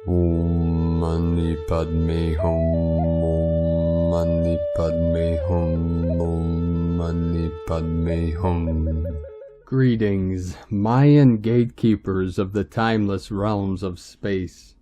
Om Mani Padme Hum, Om Mani Padme Hum, Om Mani Padme Hum. Greetings, Mayan gatekeepers of the timeless realms of space.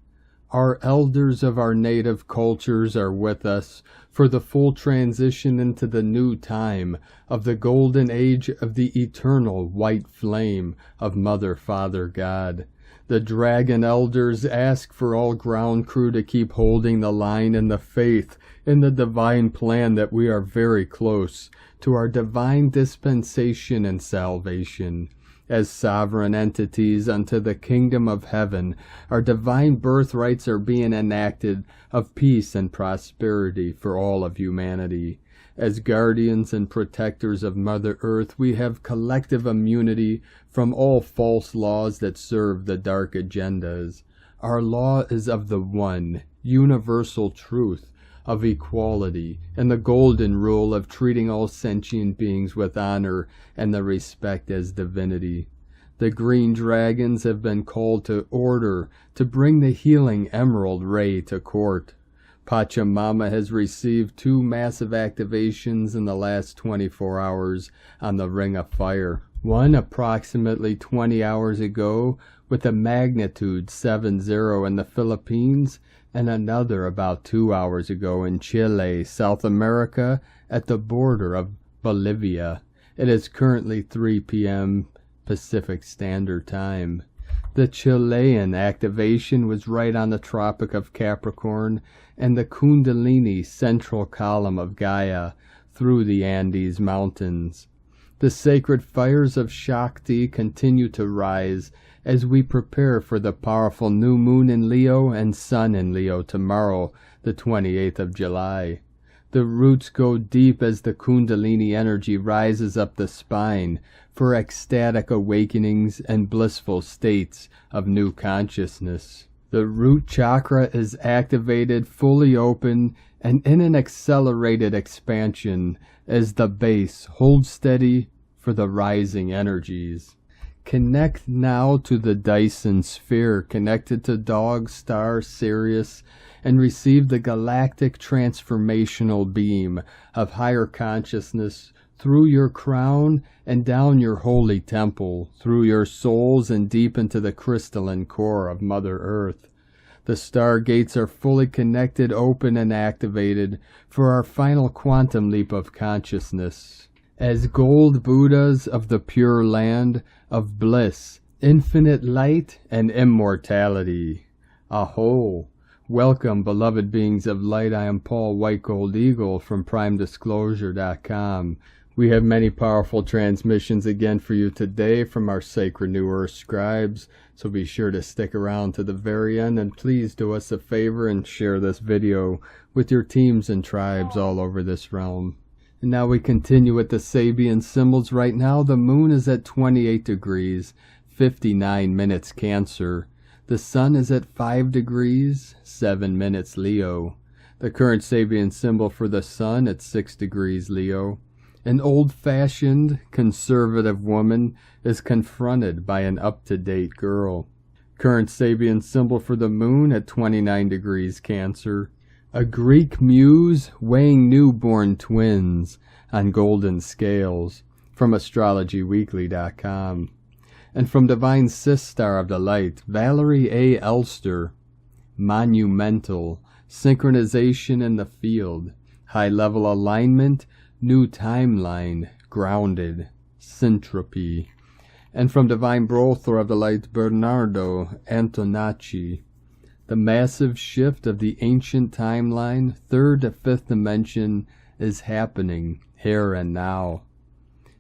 Our elders of our native cultures are with us for the full transition into the new time of the golden age of the eternal white flame of Mother, Father, God. The Dragon Elders ask for all ground crew to keep holding the line in the faith in the divine plan that we are very close to our divine dispensation and salvation. As sovereign entities unto the kingdom of heaven, our divine birthrights are being enacted of peace and prosperity for all of humanity. As guardians and protectors of Mother Earth, we have collective immunity from all false laws that serve the dark agendas. Our law is of the one, universal truth, of equality, and the golden rule of treating all sentient beings with honor and the respect as divinity. The green dragons have been called to order to bring the healing emerald ray to court. Pachamama has received 2 massive activations in the last 24 hours on the Ring of Fire. One approximately 20 hours ago with a magnitude 7.0 in the Philippines, and another about 2 hours ago in Chile, South America, at the border of Bolivia. It is currently 3 p.m. Pacific Standard Time. The Chilean activation was right on the Tropic of Capricorn and the Kundalini central column of Gaia through the Andes Mountains. The sacred fires of Shakti continue to rise as we prepare for the powerful new moon in Leo and sun in Leo tomorrow, the 28th of July. The roots go deep as the Kundalini energy rises up the spine for ecstatic awakenings and blissful states of new consciousness. The root chakra is activated, fully open, and in an accelerated expansion as the base holds steady for the rising energies. Connect now to the Dyson sphere connected to Dog Star Sirius and receive the galactic transformational beam of higher consciousness through your crown and down your holy temple, through your souls and deep into the crystalline core of Mother Earth. The stargates are fully connected, open, and activated for our final quantum leap of consciousness. As gold Buddhas of the pure land of bliss, infinite light, and immortality. Aho! Welcome, beloved beings of light. I am Paul White Gold Eagle from PrimeDisclosure.com. We have many powerful transmissions again for you today from our Sacred New Earth scribes, so be sure to stick around to the very end, and please do us a favor and share this video with your teams and tribes all over this realm. And now we continue with the Sabian symbols. Right now the moon is at 28 degrees, 59 minutes Cancer. The sun is at 5 degrees, 7 minutes Leo. The current Sabian symbol for the sun at 6 degrees Leo. An old-fashioned, conservative woman is confronted by an up-to-date girl. Current Sabian symbol for the moon at 29 degrees Cancer. A Greek muse weighing newborn twins on golden scales from AstrologyWeekly.com. And from Divine Sistar of the Light, Valerie A. Elster, monumental, synchronization in the field, high-level alignment, new timeline, grounded, syntropy. And from Divine Brothor of the Light, Bernardo Antonacci, the massive shift of the ancient timeline, 3rd to 5th dimension, is happening here and now.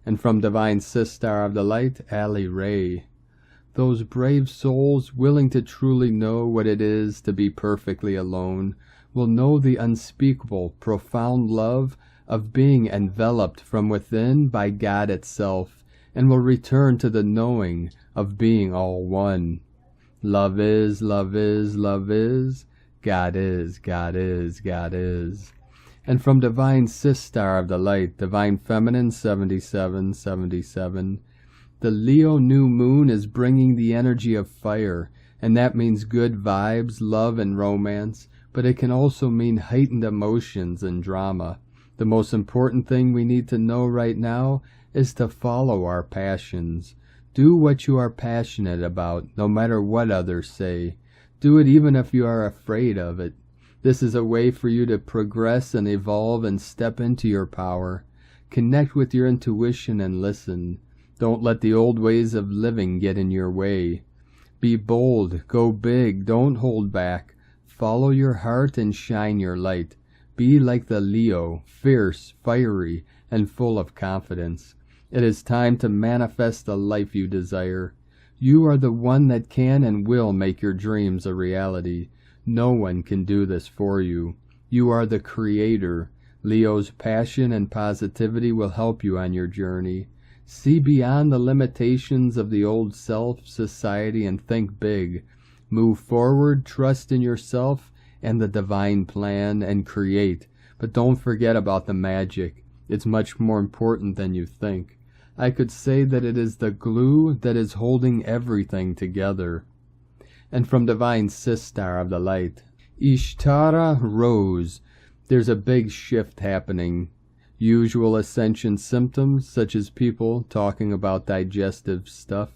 And from Divine Sistar of the Light, Ali Ray, those brave souls willing to truly know what it is to be perfectly alone will know the unspeakable, profound love of being enveloped from within by God itself, and will return to the knowing of being all one. Love is, love is, love is, God is, God is, God is. And from Divine Sistar of the Light, Divine Feminine 7777, the Leo new moon is bringing the energy of fire and that means good vibes, love, and romance, but it can also mean heightened emotions and drama. The most important thing we need to know right now is to follow our passions. Do what you are passionate about, no matter what others say. Do it even if you are afraid of it. This is a way for you to progress and evolve and step into your power. Connect with your intuition and listen. Don't let the old ways of living get in your way. Be bold, go big, don't hold back. Follow your heart and shine your light. Be like the Leo, fierce, fiery, and full of confidence. It is time to manifest the life you desire. You are the one that can and will make your dreams a reality. No one can do this for you. You are the creator. Leo's passion and positivity will help you on your journey. See beyond the limitations of the old self, society, and think big. Move forward, trust in yourself and the divine plan, and create. But don't forget about the magic. It's much more important than you think. I could say that it is the glue that is holding everything together. And from Divine Sistar of the Light, Ishtara Rose, there's a big shift happening. Usual ascension symptoms, such as people talking about digestive stuff.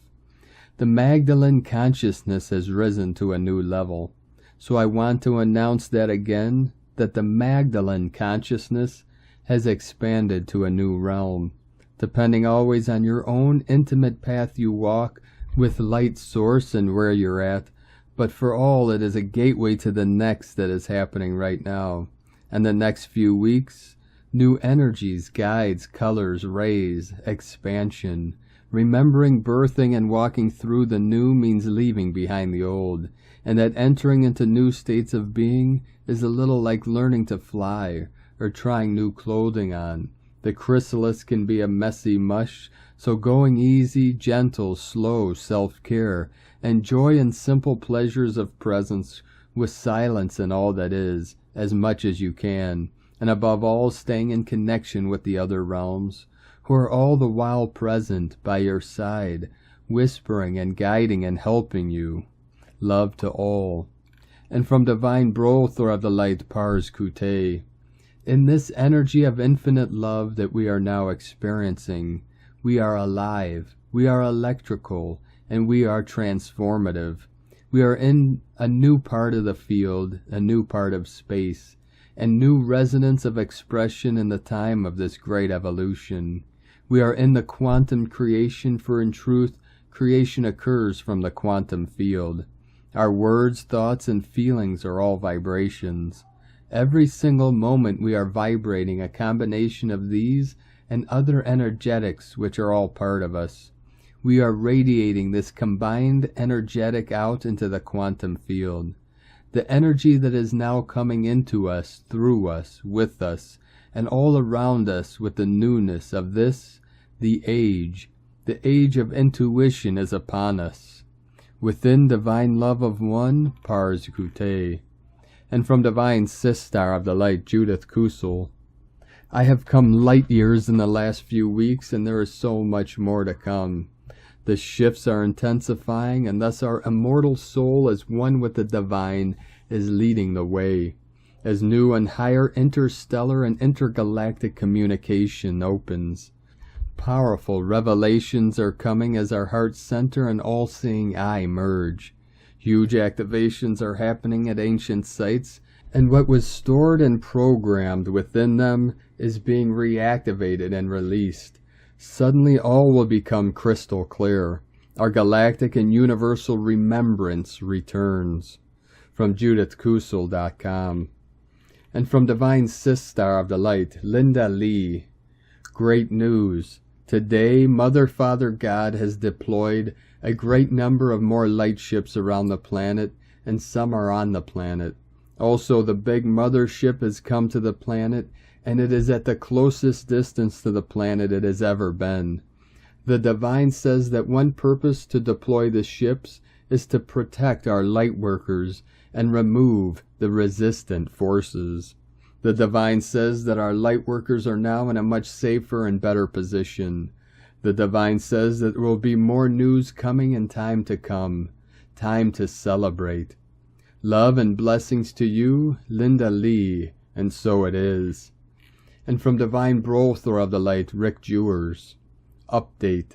The Magdalene consciousness has risen to a new level. So I want to announce that again, that the Magdalene consciousness has expanded to a new realm. Depending always on your own intimate path you walk with light source and where you're at, but for all it is a gateway to the next that is happening right now. And the next few weeks, new energies, guides, colors, rays, expansion. Remembering, birthing, and walking through the new means leaving behind the old, and that entering into new states of being is a little like learning to fly or trying new clothing on. The chrysalis can be a messy mush, so going easy, gentle, slow self-care, and joy in simple pleasures of presence with silence in all that is, as much as you can, and above all staying in connection with the other realms, who are all the while present by your side, whispering and guiding and helping you. Love to all. And from Divine Brothor of the Light, Pars Kute, in this energy of infinite love that we are now experiencing, we are alive, we are electrical, and we are transformative. We are in a new part of the field, a new part of space, and new resonance of expression in the time of this great evolution. We are in the quantum creation, for in truth, creation occurs from the quantum field. Our words, thoughts, and feelings are all vibrations. Every single moment we are vibrating a combination of these and other energetics which are all part of us. We are radiating this combined energetic out into the quantum field. The energy that is now coming into us, through us, with us, and all around us with the newness of this, the age of intuition is upon us. Within divine love of one, Pars Kute. And from Divine Sistar of the Light, Judith Kusel, I have come light years in the last few weeks, and there is so much more to come. The shifts are intensifying, and thus our immortal soul as one with the divine is leading the way. As new and higher interstellar and intergalactic communication opens, powerful revelations are coming as our heart center and all-seeing eye merge. Huge activations are happening at ancient sites, and what was stored and programmed within them is being reactivated and released. Suddenly all will become crystal clear. Our galactic and universal remembrance returns. From JudithKusel.com. And from Divine Sistar of the Light, Linda Lee. Great news. Today, Mother, Father, God has deployed a great number of more light ships around the planet, and some are on the planet. Also, the big mothership has come to the planet, and it is at the closest distance to the planet it has ever been. The Divine says that one purpose to deploy the ships is to protect our light workers and remove the resistant forces. The Divine says that our light workers are now in a much safer and better position. The Divine says that there will be more news coming in time to come. Time to celebrate. Love and blessings to you, Linda Lee, and so it is. And from Divine Brother of the Light, Rick Jewers. Update.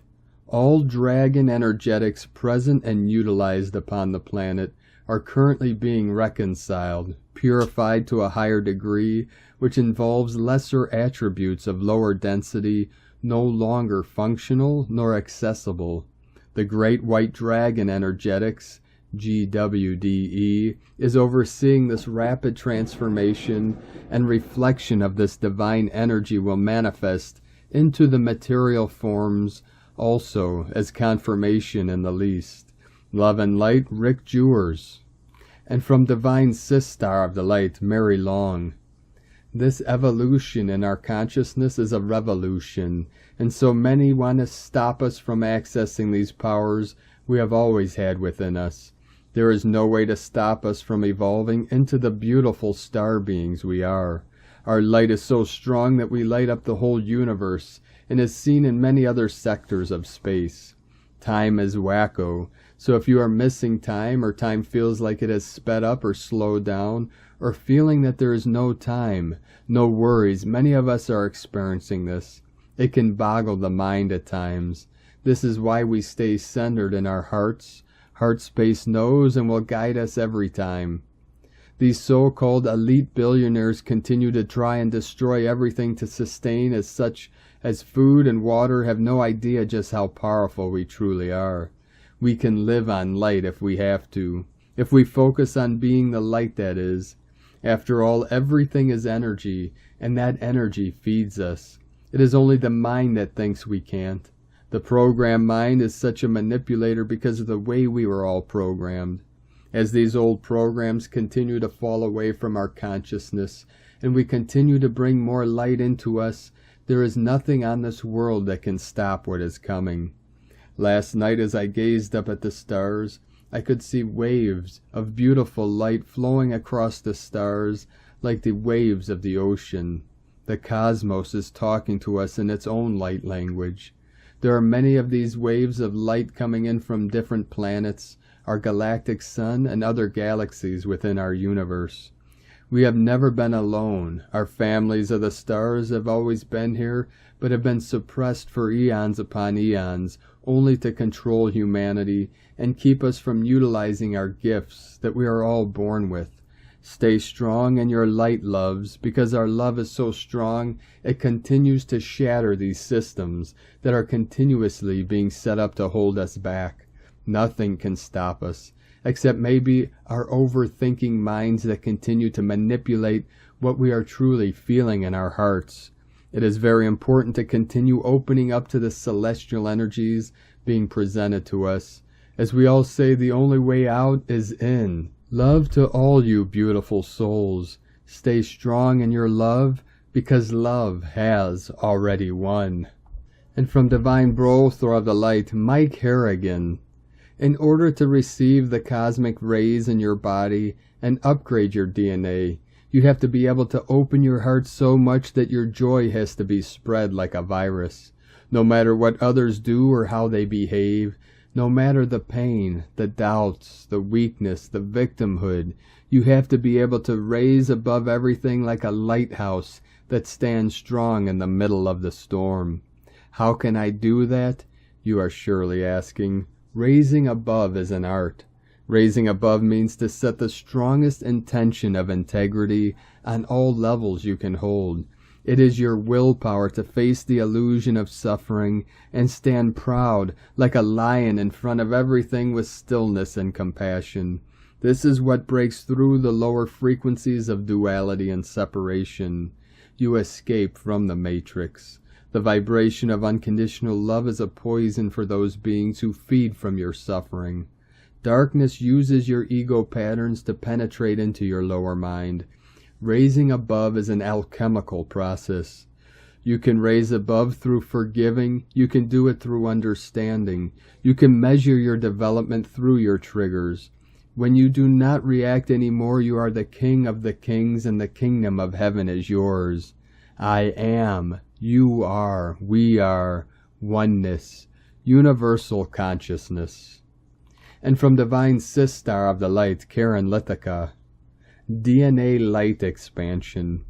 All dragon energetics present and utilized upon the planet are currently being reconciled, purified to a higher degree, which involves lesser attributes of lower density, no longer functional nor accessible. The Great White Dragon energetics, GWDE, is overseeing this rapid transformation, and reflection of this divine energy will manifest into the material forms also as confirmation in the least. Love and Light, Rick Jewers. And from Divine Sistar of the Light, Mary Long. This evolution in our consciousness is a revolution, and so many want to stop us from accessing these powers we have always had within us. There is no way to stop us from evolving into the beautiful star beings we are. Our light is so strong that we light up the whole universe, and is seen in many other sectors of space. Time is wacko, so if you are missing time, or time feels like it has sped up or slowed down, or feeling that there is no time, no worries, many of us are experiencing this. It can boggle the mind at times. This is why we stay centered in our hearts. Heart space knows and will guide us every time. These so-called elite billionaires continue to try and destroy everything to sustain, as such as food and water have no idea just how powerful we truly are. We can live on light if we have to, if we focus on being the light that is. After all, everything is energy, and that energy feeds us. It is only the mind that thinks we can't. The programmed mind is such a manipulator because of the way we were all programmed. As these old programs continue to fall away from our consciousness, and we continue to bring more light into us, there is nothing on this world that can stop what is coming. Last night, as I gazed up at the stars, I could see waves of beautiful light flowing across the stars like the waves of the ocean. The cosmos is talking to us in its own light language. There are many of these waves of light coming in from different planets, our galactic sun, and other galaxies within our universe. We have never been alone. Our families of the stars have always been here, but have been suppressed for eons upon eons, only to control humanity and keep us from utilizing our gifts that we are all born with. Stay strong in your light, loves, because our love is so strong it continues to shatter these systems that are continuously being set up to hold us back. Nothing can stop us, except maybe our overthinking minds that continue to manipulate what we are truly feeling in our hearts. It is very important to continue opening up to the celestial energies being presented to us. As we all say, the only way out is in. Love to all you beautiful souls. Stay strong in your love, because love has already won. And from Divine Brother of the Light, Mike Harrigan. In order to receive the cosmic rays in your body and upgrade your DNA, you have to be able to open your heart so much that your joy has to be spread like a virus. No matter what others do or how they behave, no matter the pain, the doubts, the weakness, the victimhood, you have to be able to raise above everything like a lighthouse that stands strong in the middle of the storm. How can I do that? You are surely asking. Raising above is an art. Raising above means to set the strongest intention of integrity on all levels you can hold. It is your willpower to face the illusion of suffering and stand proud like a lion in front of everything with stillness and compassion. This is what breaks through the lower frequencies of duality and separation. You escape from the matrix. The vibration of unconditional love is a poison for those beings who feed from your suffering. Darkness uses your ego patterns to penetrate into your lower mind. Raising above is an alchemical process. You can raise above through forgiving. You can do it through understanding. You can measure your development through your triggers. When you do not react anymore, you are the king of the kings, and the kingdom of heaven is yours. I am. You are. We are. Oneness. Universal consciousness. And from Divine Sistar of the Light, Karen Lithica, DNA Light Expansion.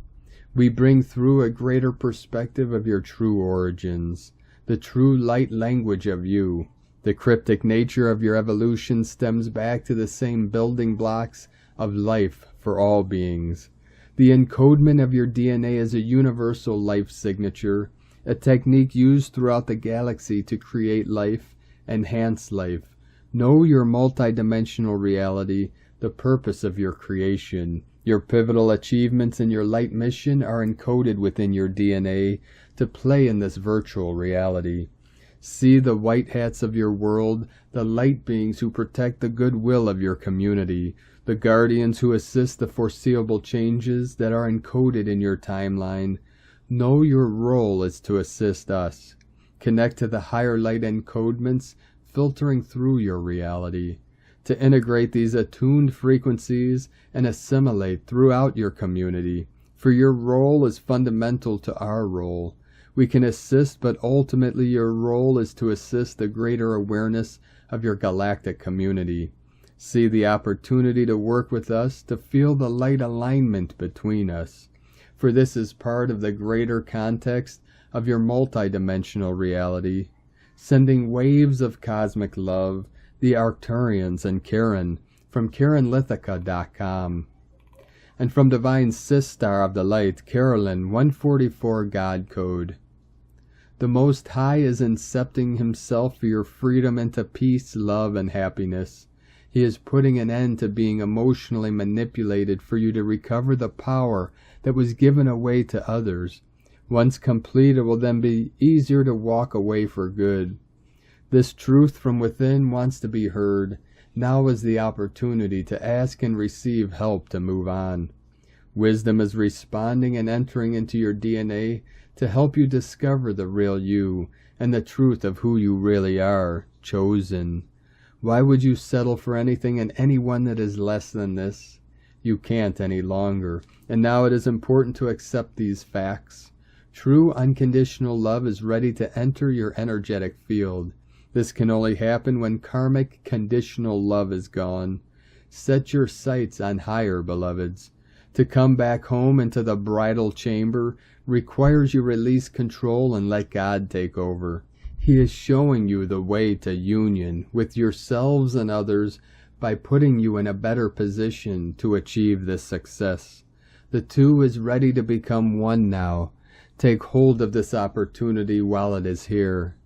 We bring through a greater perspective of your true origins, the true light language of you. The cryptic nature of your evolution stems back to the same building blocks of life for all beings. The encodement of your DNA is a universal life signature, a technique used throughout the galaxy to create life, enhance life. Know your multidimensional reality, the purpose of your creation. Your pivotal achievements and your light mission are encoded within your DNA to play in this virtual reality. See the white hats of your world, the light beings who protect the goodwill of your community, the guardians who assist the foreseeable changes that are encoded in your timeline. Know your role is to assist us. Connect to the higher light encodements filtering through your reality, to integrate these attuned frequencies and assimilate throughout your community, for your role is fundamental to our role. We can assist, but ultimately your role is to assist the greater awareness of your galactic community. See the opportunity to work with us, to feel the light alignment between us, for this is part of the greater context of your multidimensional reality. Sending waves of cosmic love, the Arcturians and Karen, from KarenLithica.com. And from Divine Sistar of the Light, Carolyn 144 God Code. The Most High is incepting himself for your freedom into peace, love, and happiness. He is putting an end to being emotionally manipulated for you to recover the power that was given away to others. Once complete, it will then be easier to walk away for good. This truth from within wants to be heard. Now is the opportunity to ask and receive help to move on. Wisdom is responding and entering into your DNA to help you discover the real you and the truth of who you really are, chosen. Why would you settle for anything and anyone that is less than this? You can't any longer, and now it is important to accept these facts. True unconditional love is ready to enter your energetic field. This can only happen when karmic conditional love is gone. Set your sights on higher, beloveds. To come back home into the bridal chamber requires you release control and let God take over. He is showing you the way to union with yourselves and others by putting you in a better position to achieve this success. The two is ready to become one now. Take hold of this opportunity while it is here.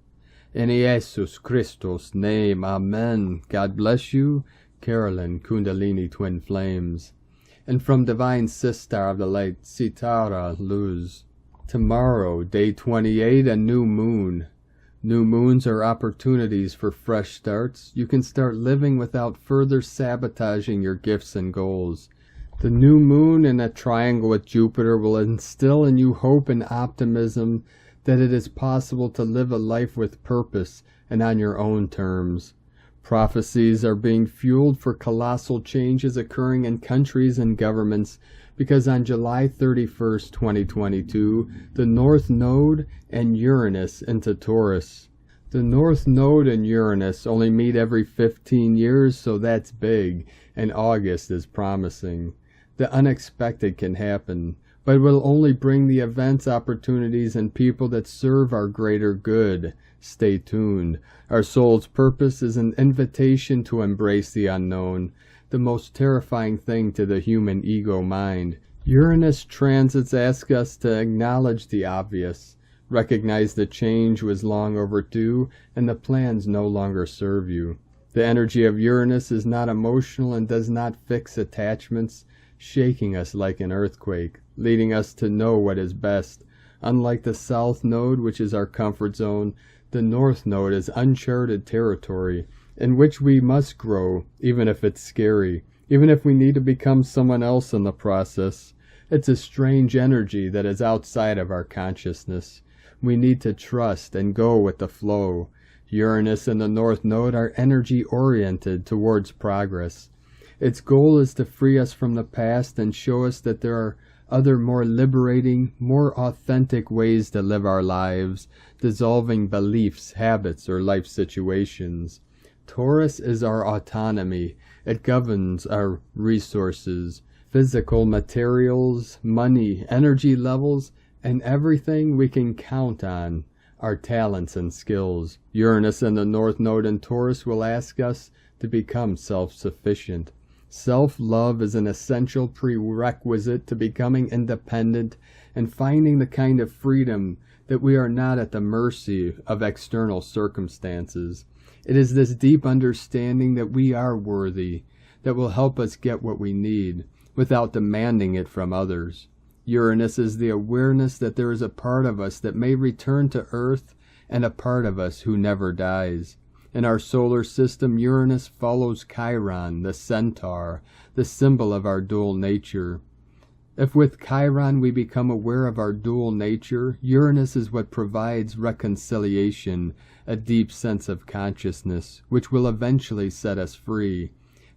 In Jesus Christus' name, Amen. God bless you, Carolyn, Kundalini Twin Flames. And from Divine Sistar of the Light, Sitara Luz. Tomorrow, day 28, a new moon. New moons are opportunities for fresh starts. You can start living without further sabotaging your gifts and goals. The new moon in a triangle with Jupiter will instill in you hope and optimism that it is possible to live a life with purpose and on your own terms. Prophecies are being fueled for colossal changes occurring in countries and governments because on July 31st, 2022, the North Node and Uranus into Taurus. The North Node and Uranus only meet every 15 years, so that's big, and August is promising. The unexpected can happen, but it will only bring the events, opportunities, and people that serve our greater good. Stay tuned. Our soul's purpose is an invitation to embrace the unknown, the most terrifying thing to the human ego mind. Uranus transits ask us to acknowledge the obvious, recognize the change was long overdue, and the plans no longer serve you. The energy of Uranus is not emotional and does not fix attachments, shaking us like an earthquake, leading us to know what is best. Unlike the South Node, which is our comfort zone, the North Node is uncharted territory, in which we must grow, even if it's scary, even if we need to become someone else in the process. It's a strange energy that is outside of our consciousness. We need to trust and go with the flow. Uranus and the North Node are energy-oriented towards progress. Its goal is to free us from the past and show us that there are other more liberating, more authentic ways to live our lives, dissolving beliefs, habits, or life situations. Taurus is our autonomy. It governs our resources, physical materials, money, energy levels, and everything we can count on, our talents and skills. Uranus in the North Node in Taurus will ask us to become self-sufficient. Self-love is an essential prerequisite to becoming independent and finding the kind of freedom that we are not at the mercy of external circumstances. It is this deep understanding that we are worthy that will help us get what we need without demanding it from others. Uranus is the awareness that there is a part of us that may return to Earth and a part of us who never dies. In our solar system, Uranus follows Chiron, the centaur, the symbol of our dual nature. If with Chiron we become aware of our dual nature, Uranus is what provides reconciliation, a deep sense of consciousness, which will eventually set us free.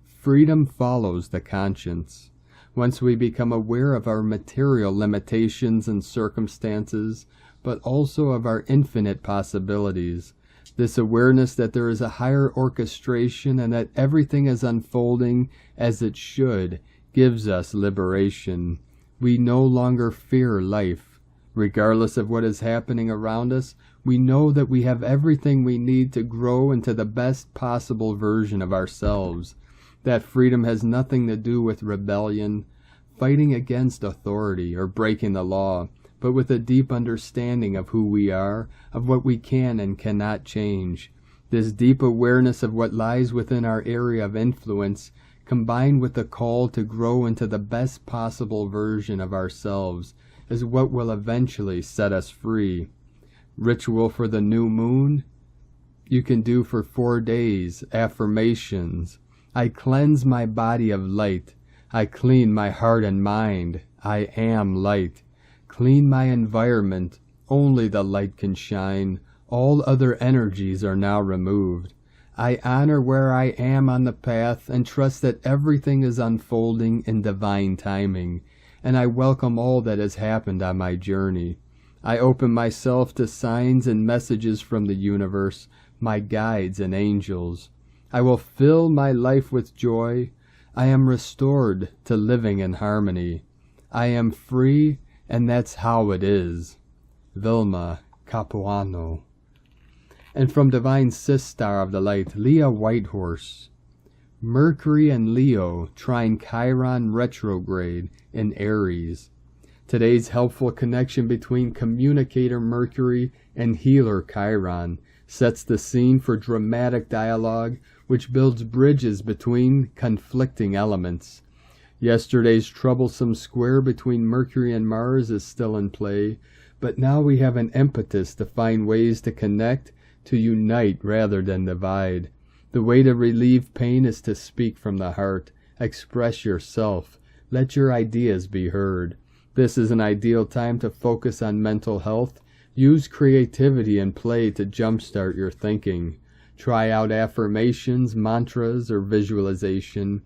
Freedom follows the conscience. Once we become aware of our material limitations and circumstances, but also of our infinite possibilities, this awareness that there is a higher orchestration and that everything is unfolding as it should gives us liberation. We no longer fear life. Regardless of what is happening around us, we know that we have everything we need to grow into the best possible version of ourselves. That freedom has nothing to do with rebellion, fighting against authority, or breaking the law, but with a deep understanding of who we are, of what we can and cannot change. This deep awareness of what lies within our area of influence, combined with the call to grow into the best possible version of ourselves, is what will eventually set us free. Ritual for the new moon? You can do for 4 days. Affirmations. I cleanse my body of light. I clean my heart and mind. I am light. Clean my environment. Only the light can shine. All other energies are now removed. I honor where I am on the path and trust that everything is unfolding in divine timing, and I welcome all that has happened on my journey. I open myself to signs and messages from the universe, my guides and angels. I will fill my life with joy. I am restored to living in harmony. I am free, and that's how it is. Vilma Capuano. And from Divine Sistar of the Light, Leah Whitehorse. Mercury and Leo trine Chiron retrograde in Aries. Today's helpful connection between communicator Mercury and healer Chiron sets the scene for dramatic dialogue which builds bridges between conflicting elements. Yesterday's troublesome square between Mercury and Mars is still in play, but now we have an impetus to find ways to connect, to unite rather than divide. The way to relieve pain is to speak from the heart, express yourself, let your ideas be heard. This is an ideal time to focus on mental health. Use creativity and play to jumpstart your thinking. Try out affirmations, mantras, or visualization.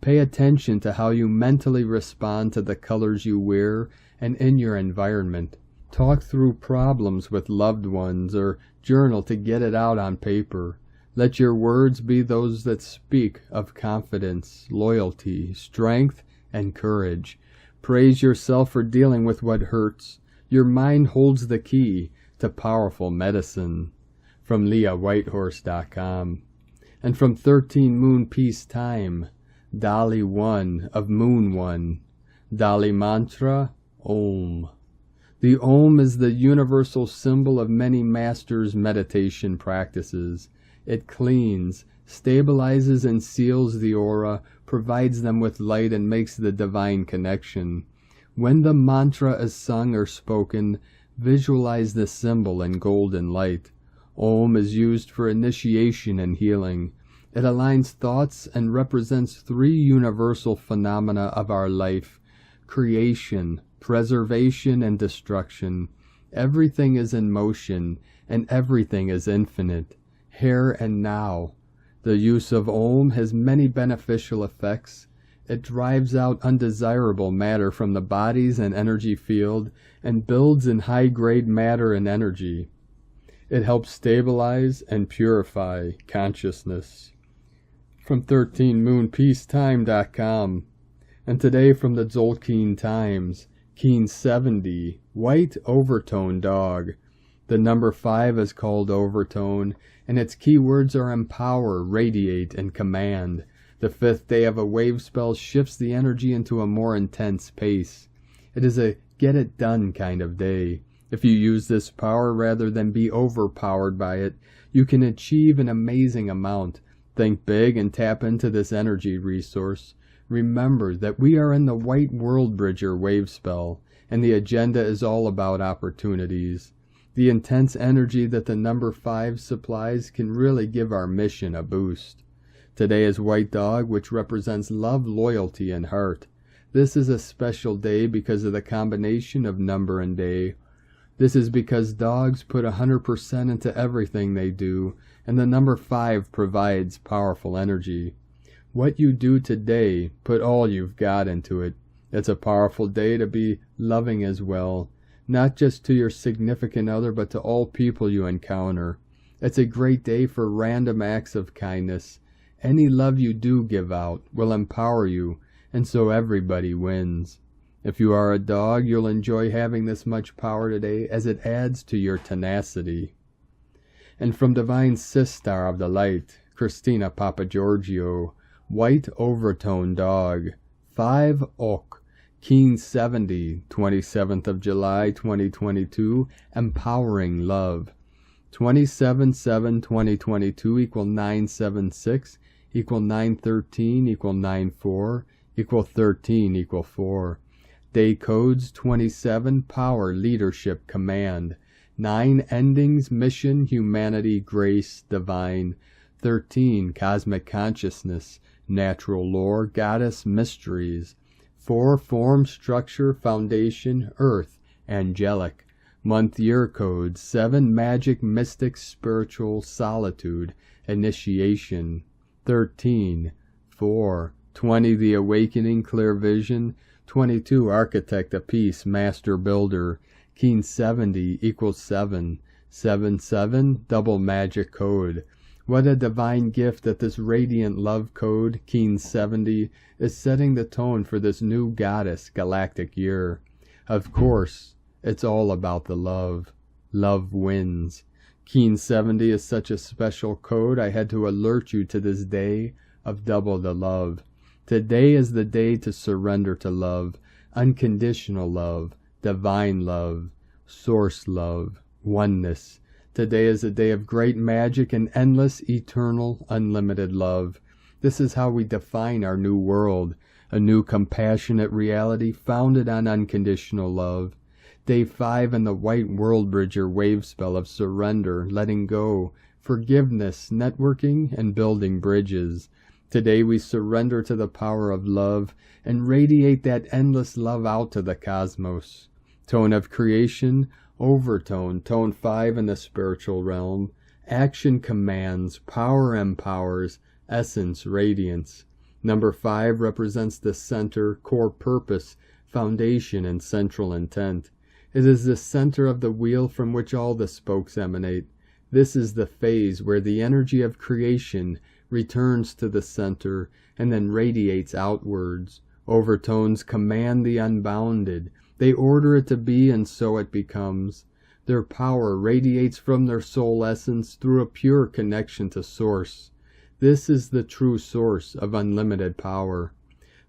Pay attention to how you mentally respond to the colors you wear and in your environment. Talk through problems with loved ones or journal to get it out on paper. Let your words be those that speak of confidence, loyalty, strength, and courage. Praise yourself for dealing with what hurts. Your mind holds the key to powerful medicine. From LeahWhitehorse.com. And from 13 Moon Peace Time, Dali 1 of Moon 1. Dali Mantra, Om. The Om is the universal symbol of many masters' meditation practices. It cleans, stabilizes and seals the aura, provides them with light and makes the divine connection. When the mantra is sung or spoken, visualize the symbol in golden light. Om is used for initiation and healing. It aligns thoughts and represents 3 universal phenomena of our life: creation, preservation, and destruction. Everything is in motion, and everything is infinite, here and now. The use of Om has many beneficial effects. It drives out undesirable matter from the bodies and energy field and builds in high-grade matter and energy. It helps stabilize and purify consciousness. From 13moonpeacetime.com. And today from the Tzolk'in Times, Keen 70, White Overtone Dog. The number 5 is called Overtone, and its keywords are empower, radiate, and command. The 5th day of a wave spell shifts the energy into a more intense pace. It is a get-it-done kind of day. If you use this power rather than be overpowered by it, you can achieve an amazing amount. Think big and tap into this energy resource. Remember that we are in the White World Bridger wave spell, and the agenda is all about opportunities. The intense energy that the number 5 supplies can really give our mission a boost. Today is White Dog, which represents love, loyalty, and heart. This is a special day because of the combination of number and day. This is because dogs put 100% into everything they do, and the number 5 provides powerful energy. What you do today, put all you've got into it. It's a powerful day to be loving as well, not just to your significant other, but to all people you encounter. It's a great day for random acts of kindness. Any love you do give out will empower you, and so everybody wins. If you are a dog, you'll enjoy having this much power today as it adds to your tenacity. And from Divine Sistar of the Light, Christina Papagiorgio, White Overtone Dog, 5 Ok, Keen 70, 27th of July 2022, Empowering Love. 27/7/2022 equal 976 equal 913 equal 94 equal 13 equal 4. Day codes 27, Power, Leadership, Command. 9, Endings, Mission, Humanity, Grace, Divine. 13, Cosmic Consciousness, Natural Lore, Goddess, Mysteries. 4, Form, Structure, Foundation, Earth, Angelic. Month year codes 7, Magic, Mystic, Spiritual, Solitude, Initiation. 13, 4, 20, The Awakening, Clear Vision. 22, Architect of Peace, Master Builder. Keen 70 equals 7. 7/7, Double Magic Code. What a divine gift that this radiant love code, Keen 70, is setting the tone for this new goddess galactic year. Of course, it's all about the love. Love wins. Keen 70 is such a special code, I had to alert you to this day of double the love. Today is the day to surrender to love, unconditional love, divine love, source love, oneness. Today is a day of great magic and endless, eternal, unlimited love. This is how we define our new world, a new compassionate reality founded on unconditional love. Day 5 in the White World Bridger wave spell of surrender, letting go, forgiveness, networking, and building bridges. Today we surrender to the power of love and radiate that endless love out to the cosmos. Tone of creation, overtone, tone 5 in the spiritual realm. Action commands, power empowers, essence radiance. Number 5 represents the center, core purpose, foundation, and central intent. It is the center of the wheel from which all the spokes emanate. This is the phase where the energy of creation returns to the center and then radiates outwards. Overtones command the unbounded. They order it to be, and so it becomes. Their power radiates from their soul essence through a pure connection to Source. This is the true source of unlimited power.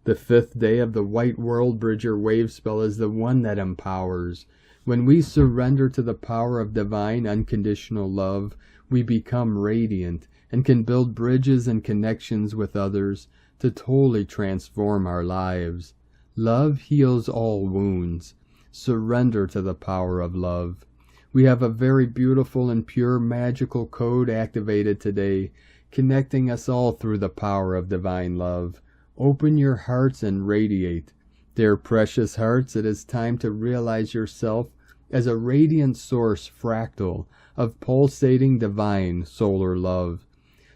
The 5th day of the White World Bridger wave spell is the one that empowers. When we surrender to the power of divine unconditional love, we become radiant and can build bridges and connections with others to totally transform our lives. Love heals all wounds. Surrender to the power of love. We have a very beautiful and pure magical code activated today, connecting us all through the power of divine love. Open your hearts and radiate. Dear precious hearts, it is time to realize yourself as a radiant source fractal of pulsating divine solar love.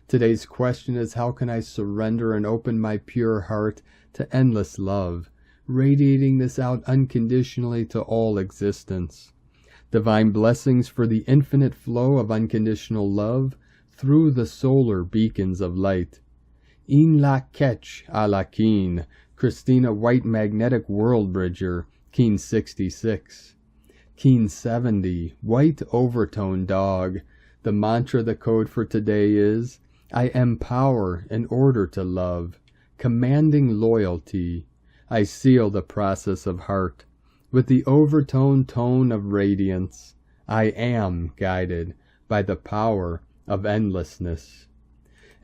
Today's question is, how can I surrender and open my pure heart to endless love, radiating this out unconditionally to all existence? Divine blessings for the infinite flow of unconditional love through the solar beacons of light. In la ketch a la keen, Christina White Magnetic World Bridger, Keen 66. Keen 70, White Overtone Dog. The mantra, the code for today is, I empower in order to love, commanding loyalty. I seal the process of heart with the overtone tone of radiance. I am guided by the power of endlessness.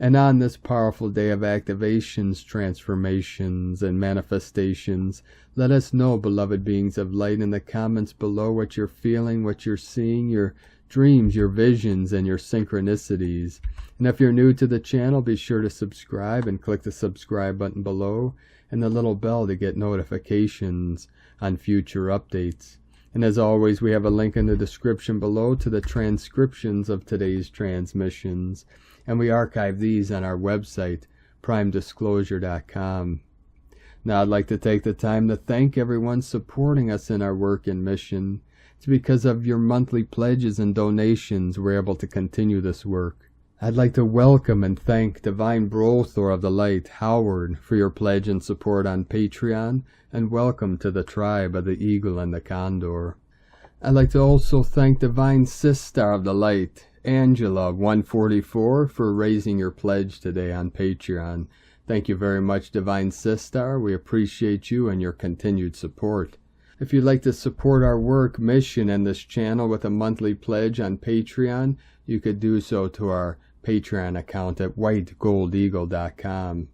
And on this powerful day of activations, transformations, and manifestations, let us know, beloved beings of light, in the comments below what you're feeling, what you're seeing, your dreams, your visions, and your synchronicities. And if you're new to the channel, be sure to subscribe and click the subscribe button below and the little bell to get notifications on future updates. And as always, we have a link in the description below to the transcriptions of today's transmissions, and we archive these on our website, primedisclosure.com. Now I'd like to take the time to thank everyone supporting us in our work and mission. It's because of your monthly pledges and donations we're able to continue this work. I'd like to welcome and thank Divine Brothor of the Light, Howard, for your pledge and support on Patreon, and welcome to the tribe of the Eagle and the Condor. I'd like to also thank Divine Sister of the Light, Angela 144, for raising your pledge today on Patreon. Thank you very much, Divine Sister. We appreciate you and your continued support. If you'd like to support our work, mission, and this channel with a monthly pledge on Patreon, you could do so to our Patreon account at whitegoldeagle.com.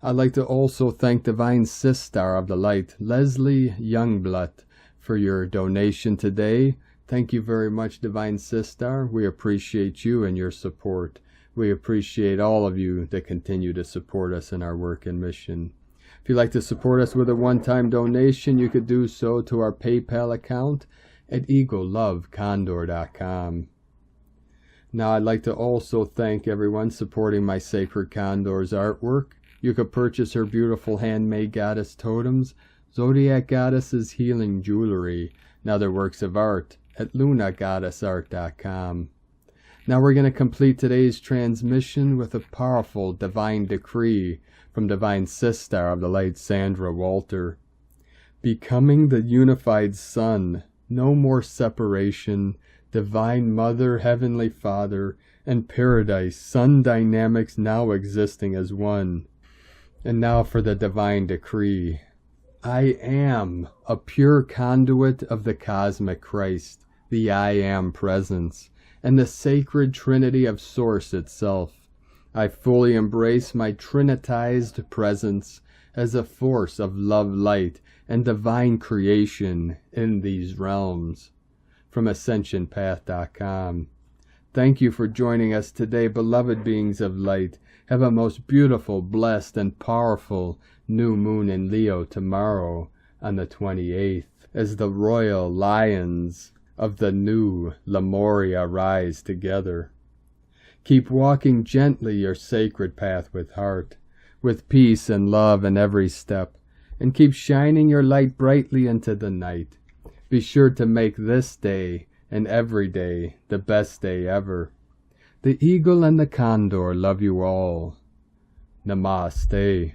I'd like to also thank Divine Sister of the Light, Leslie Youngblood, for your donation today. Thank you very much, Divine Sister. We appreciate you and your support. We appreciate all of you that continue to support us in our work and mission. If you'd like to support us with a one-time donation, you could do so to our PayPal account at eaglelovecondor.com. Now I'd like to also thank everyone supporting my Sacred Condor's artwork. You could purchase her beautiful handmade goddess totems, Zodiac Goddesses healing jewelry, and other works of art at lunagoddessart.com. Now we're going to complete today's transmission with a powerful divine decree from Divine Sister of the Light, Sandra Walter. Becoming the unified Son, no more separation, Divine Mother, Heavenly Father, and Paradise, Sun dynamics now existing as one. And now for the divine decree. I am a pure conduit of the cosmic Christ, the I Am presence, and the sacred Trinity of Source itself. I fully embrace my trinitized presence as a force of love, light, and divine creation in these realms. From AscensionPath.com. Thank you for joining us today, beloved beings of light. Have a most beautiful, blessed, and powerful new moon in Leo tomorrow on the 28th, as the royal lions of the new Lemuria rise together. Keep walking gently your sacred path with heart, with peace and love in every step, and keep shining your light brightly into the night. Be sure to make this day and every day the best day ever. The Eagle and the Condor love you all. Namaste.